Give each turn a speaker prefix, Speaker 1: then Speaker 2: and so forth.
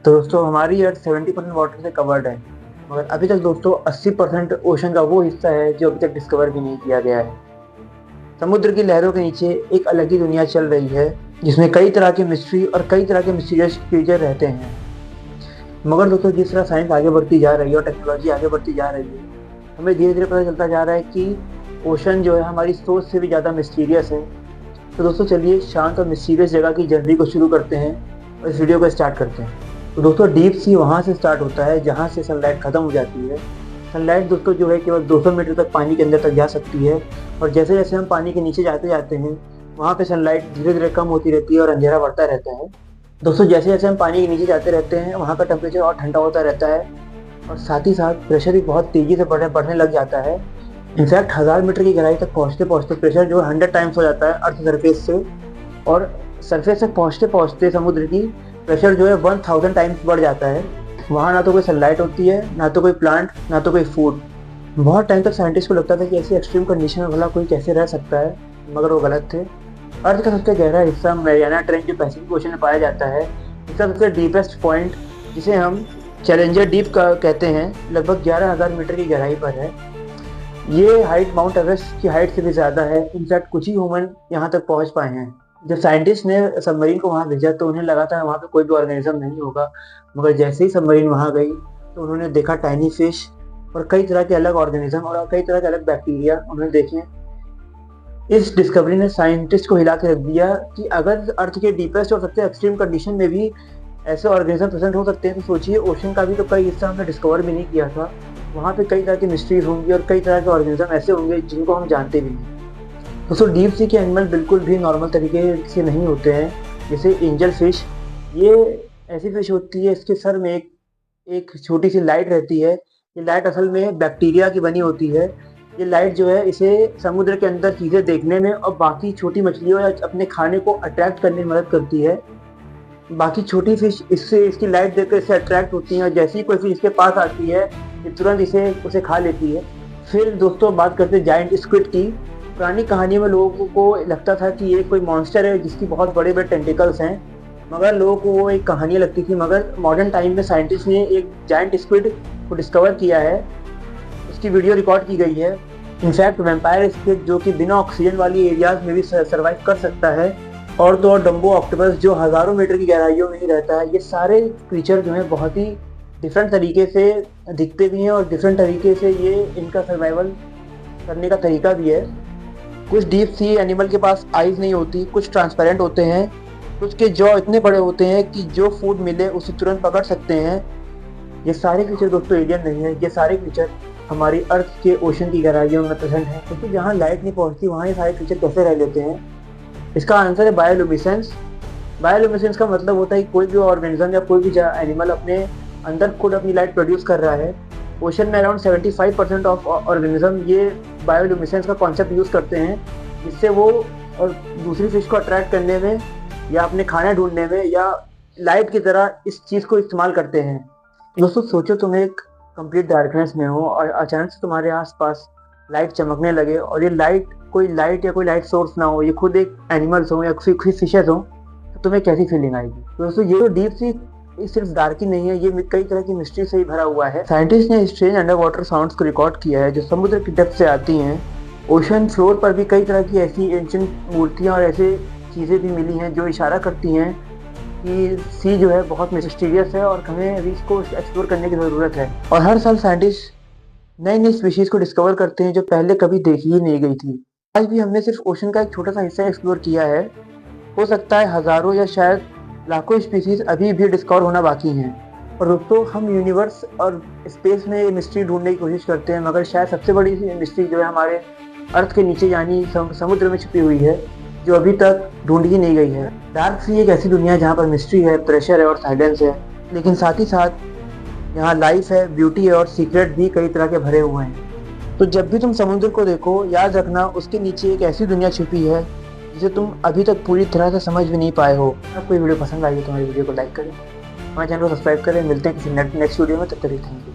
Speaker 1: तो दोस्तों हमारी अर्थ 70% वाटर से कवर्ड है, मगर अभी तक दोस्तों 80% ओशन का वो हिस्सा है जो अभी तक डिस्कवर भी नहीं किया गया है। समुद्र की लहरों के नीचे एक अलग ही दुनिया चल रही है, जिसमें कई तरह की मिस्ट्री और कई तरह के मिस्टीरियस क्रिएचर रहते हैं। मगर दोस्तों जिस तरह साइंस आगे बढ़ती जा रही है और टेक्नोलॉजी आगे बढ़ती जा रही है, हमें धीरे धीरे पता चलता जा रहा है कि ओशन जो है हमारी सोच से भी ज़्यादा मिस्टीरियस है। तो दोस्तों चलिए शांत और मिस्टीरियस जगह की जर्नी को शुरू करते हैं और इस वीडियो को स्टार्ट करते हैं। तो दोस्तों डीप सी वहाँ से स्टार्ट होता है जहाँ से सनलाइट ख़त्म हो जाती है। सनलाइट दोस्तों जो है केवल 200 मीटर तक पानी के अंदर तक जा सकती है, और जैसे जैसे हम पानी के नीचे जाते जाते हैं वहाँ पे सनलाइट धीरे धीरे कम होती रहती है और अंधेरा बढ़ता रहता है। दोस्तों जैसे जैसे हम पानी के नीचे जाते रहते हैं वहाँ का टेम्परेचर और ठंडा होता रहता है, और साथ ही साथ प्रेशर भी बहुत तेज़ी से बढ़ने लग जाता है। इनफैक्ट 1000 मीटर की गहराई तक पहुँचते पहुँचते प्रेशर जो 100 टाइम्स हो जाता है अर्थ सरफेस से, और सरफेस तक पहुँचते पहुँचते समुद्र की प्रेशर जो है 1000 टाइम्स बढ़ जाता है। वहाँ ना तो कोई सनलाइट होती है, ना तो कोई प्लांट, ना तो कोई फूड। बहुत टाइम तक साइंटिस्ट को लगता था कि ऐसी एक्सट्रीम कंडीशन में भला कोई कैसे रह सकता है, मगर वो गलत थे। अर्थ का सबसे गहरा हिस्सा मैरियाना ट्रेंच जो पैसिफिक ओशन में पाया जाता है, इसका सबसे डीपेस्ट पॉइंट जिसे हम चैलेंजर डीप का कहते हैं, लगभग 11000 मीटर की गहराई पर है। ये हाइट माउंट एवरेस्ट की हाइट से भी ज़्यादा है। इनफैक्ट कुछ ही ह्यूमन यहाँ तक पहुँच पाए हैं। जब साइंटिस्ट ने सबमरीन को वहाँ भेजा तो उन्हें लगा था वहाँ पे कोई भी ऑर्गेनिज्म नहीं होगा, मगर जैसे ही सबमरीन वहाँ गई तो उन्होंने देखा टाइनी फिश और कई तरह के अलग ऑर्गेनिज्म और कई तरह के अलग बैक्टीरिया उन्होंने देखे। इस डिस्कवरी ने साइंटिस्ट को हिला के रख दिया कि अगर अर्थ के डीपेस्ट और सबसे एक्सट्रीम कंडीशन में भी ऐसे ऑर्गेनिज्म प्रेजेंट हो सकते हैं, तो सोचिए ओशन का भी तो कई हिस्सा हमने डिस्कवर भी नहीं किया था। वहाँ पे कई तरह की मिस्ट्रीज होंगी और कई तरह के ऑर्गेनिज्म ऐसे होंगे जिनको हम जानते भी नहीं। दोस्तों डीप सी के एनिमल बिल्कुल भी नॉर्मल तरीके से नहीं होते हैं। जैसे एंजल फिश, ये ऐसी फिश होती है, इसके सर में एक छोटी सी लाइट रहती है। ये लाइट असल में बैक्टीरिया की बनी होती है। ये लाइट जो है इसे समुद्र के अंदर चीज़ें देखने में और बाकी छोटी मछलियों या अपने खाने को अट्रैक्ट करने में मदद करती है। बाकी छोटी फिश इससे इसकी लाइट देखकर इससे अट्रैक्ट होती हैं, और जैसे ही कोई फिश इसके पास आती है ये तुरंत उसे खा लेती है। फिर दोस्तों बात करते हैं जायंट स्क्विड की। पुरानी कहानी में लोगों को लगता था कि ये कोई मॉन्स्टर है जिसकी बहुत बड़े बड़े टेंटिकल्स हैं, मगर लोगों को वो एक कहानी लगती थी। मगर मॉडर्न टाइम में साइंटिस्ट ने एक जायंट स्क्विड को डिस्कवर किया है, उसकी वीडियो रिकॉर्ड की गई है। इनफैक्ट वैम्पायर स्क्विड जो कि बिना ऑक्सीजन वाली एरियाज में भी सर्वाइव कर सकता है, और तो और डम्बो ऑक्टोपस जो हज़ारों मीटर की गहराइयों में ही रहता है। ये सारे क्रीचर जो हैं बहुत ही डिफरेंट तरीके से दिखते भी हैं और डिफरेंट तरीके से ये इनका सर्वाइवल करने का तरीका भी है। कुछ डीप सी एनिमल के पास आइज़ नहीं होती, कुछ ट्रांसपेरेंट होते हैं, कुछ के जॉ इतने बड़े होते हैं कि जो फूड मिले उसे तुरंत पकड़ सकते हैं। ये सारे क्रीचर दोस्तों एलियन नहीं है, ये सारे क्रीचर हमारी अर्थ के ओशन की गहराइयों में प्रेजेंट है। क्योंकि जहाँ लाइट नहीं पहुँचती वहाँ ये सारे क्रीचर कैसे रह लेते हैं? इसका आंसर है बायोल्यूमिनेसेंस। बायोल्यूमिनेसेंस का मतलब होता है कि कोई भी ऑर्गेनिज्म या कोई भी एनिमल अपने अंदर खुद अपनी लाइट प्रोड्यूस कर रहा है। ओशन में अराउंड 75% ऑफ ऑर्गेनिज्म ये बायोल्यूमिनेसेंस का कॉन्सेप्ट यूज़ करते हैं, जिससे वो और दूसरी फिश को अट्रैक्ट करने में या अपने खाना ढूंढने में या लाइट की तरह इस चीज़ को इस्तेमाल करते हैं। दोस्तों सोचो तुम एक कंप्लीट डार्कनेस में हो और अचानक से तुम्हारे आसपास लाइट चमकने लगे, और ये लाइट कोई लाइट या कोई लाइट सोर्स ना हो, ये खुद एक एनिमल्स हो या फिर फिशेज हो, तो तुम्हें कैसी फीलिंग आएगी? दोस्तों ये तो डीप सी सिर्फ डार्क ही नहीं है, ये कई तरह की मिस्ट्री से ही भरा हुआ है। साइंटिस्ट ने स्ट्रेंज अंडर वाटर साउंड्स को रिकॉर्ड किया है जो समुद्र की डेप्थ से आती हैं। ओशन फ्लोर पर भी कई तरह की ऐसी एंशिएंट मूर्तियाँ और ऐसे चीज़ें भी मिली हैं जो इशारा करती हैं कि सी जो है बहुत मिस्टीरियस है और हमें अभी इसको एक्सप्लोर करने की ज़रूरत है। और हर साल साइंटिस्ट नई नई स्पीशीज़ को डिस्कवर करते हैं जो पहले कभी देखी ही नहीं गई थी। आज भी हमने सिर्फ ओशन का एक छोटा सा हिस्सा एक्सप्लोर किया है। हो सकता है हज़ारों या शायद लाखों स्पीशीज़ अभी भी डिस्कवर होना बाकी हैं। और दोस्तों हम यूनिवर्स और स्पेस में मिस्ट्री ढूंढने की कोशिश करते हैं, मगर शायद सबसे बड़ी मिस्ट्री जो है हमारे अर्थ के नीचे यानी समुद्र में छुपी हुई है, जो अभी तक ढूंढी ही नहीं गई है। डार्क सी एक ऐसी दुनिया है जहाँ पर मिस्ट्री है, प्रेशर है और साइलेंस है, लेकिन साथ ही साथ यहाँ लाइफ है, ब्यूटी है और सीक्रेट भी कई तरह के भरे हुए हैं। तो जब भी तुम समुद्र को देखो याद रखना उसके नीचे एक ऐसी दुनिया छिपी है जिसे तुम अभी तक पूरी तरह से समझ भी नहीं पाए हो। आपको ये वीडियो पसंद आई तो हमारी वीडियो को लाइक करें, हमारे चैनल को सब्सक्राइब करें। मिलते हैं किसी नेक्स्ट वीडियो में, तब तक थैंक यू।